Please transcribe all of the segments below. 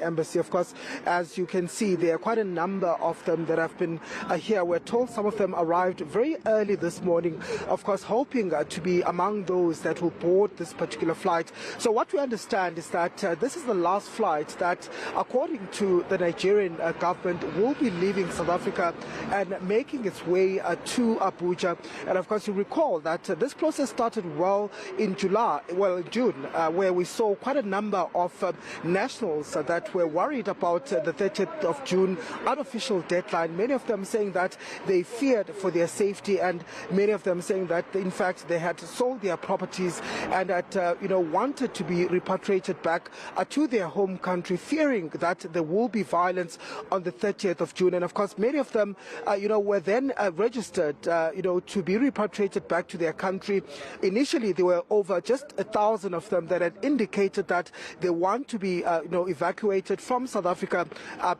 Embassy. Of course, as you can see, there are quite a number of them that have been here. We're told some of them arrived very early this morning, of course, hoping to be among those that will board this particular flight. So what we understand is that this is the last flight that, according to the Nigerian government, will be leaving South Africa and making its way to Abuja. And of course, you recall that this process started in June, where we saw quite a number of nationals that were worried about the 30th of June unofficial deadline, many of them saying that they feared for their safety, and many of them saying that in fact they had sold their properties and that wanted to be repatriated back to their home country, fearing that there will be violence on the 30th of June. And of course many of them were then registered to be repatriated back to their country. Initially there were over just 1,000 of them that had indicated that they want to be evacuated from South Africa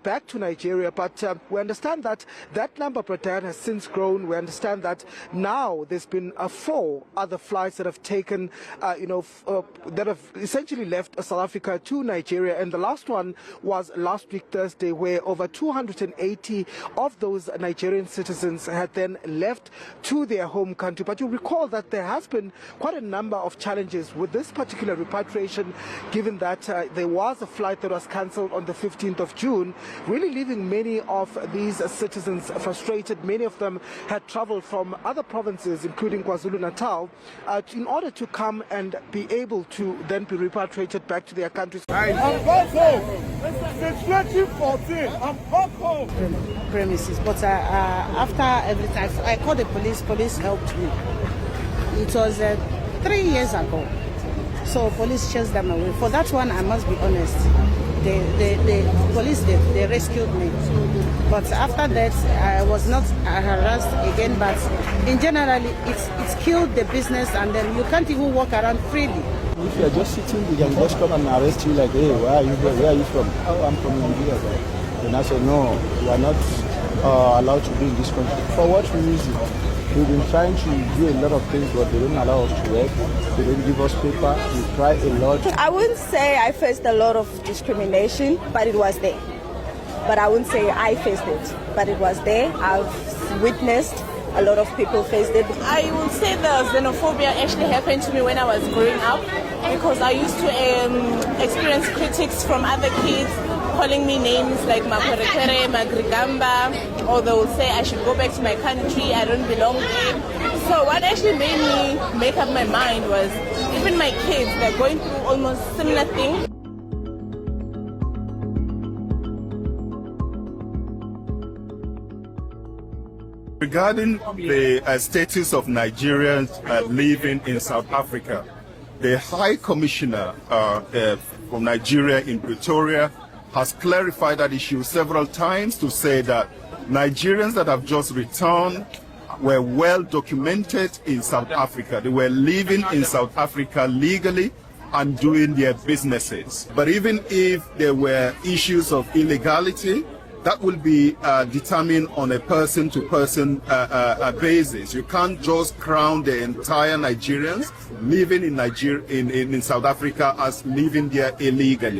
back to Nigeria, but we understand that that number, Britain, has since grown. We understand that now there's been 4 other flights that have taken, that have essentially left South Africa to Nigeria, and the last one was last week Thursday, where over 280 of those Nigerian citizens had then left to their home country. But you recall that there has been quite a number of challenges with this particular repatriation, given that there was a flight that was cancelled on the 15th of June, really leaving many of these citizens frustrated. Many of them had traveled from other provinces, including KwaZulu-Natal, in order to come and be able to then be repatriated back to their countries. I'm back home. Since 2014, I'm back home. Premises, but after every time I called the police helped me. It was 3 years ago. So police chased them away. For that one, I must be honest. The police, they rescued me. But after that, I was not harassed again. But in general, it's killed the business, and then you can't even walk around freely. If you are just sitting, we can just come and arrest you like, hey, where are you from? Where are you from? Oh, I'm from Nigeria. And I said, no, you are not allowed to be in this country. For what reason? We've been trying to do a lot of things, but they don't allow us to work. They don't give us paper. We try a lot. I wouldn't say I faced a lot of discrimination, but it was there. But I wouldn't say I faced it, but it was there. I've witnessed a lot of people faced it. I would say the xenophobia actually happened to me when I was growing up, because I used to experience critics from other kids calling me names like Makwerekere, Magrigamba, or they will say I should go back to my country, I don't belong there. So what actually made me make up my mind was even my kids, they're going through almost similar things. Regarding the status of Nigerians living in South Africa, the High Commissioner from Nigeria in Pretoria has clarified that issue several times to say that Nigerians that have just returned were well documented in South Africa. They were living in South Africa legally and doing their businesses. But even if there were issues of illegality, that will be determined on a person-to-person basis. You can't just crown the entire Nigerians living in South Africa as living there illegally.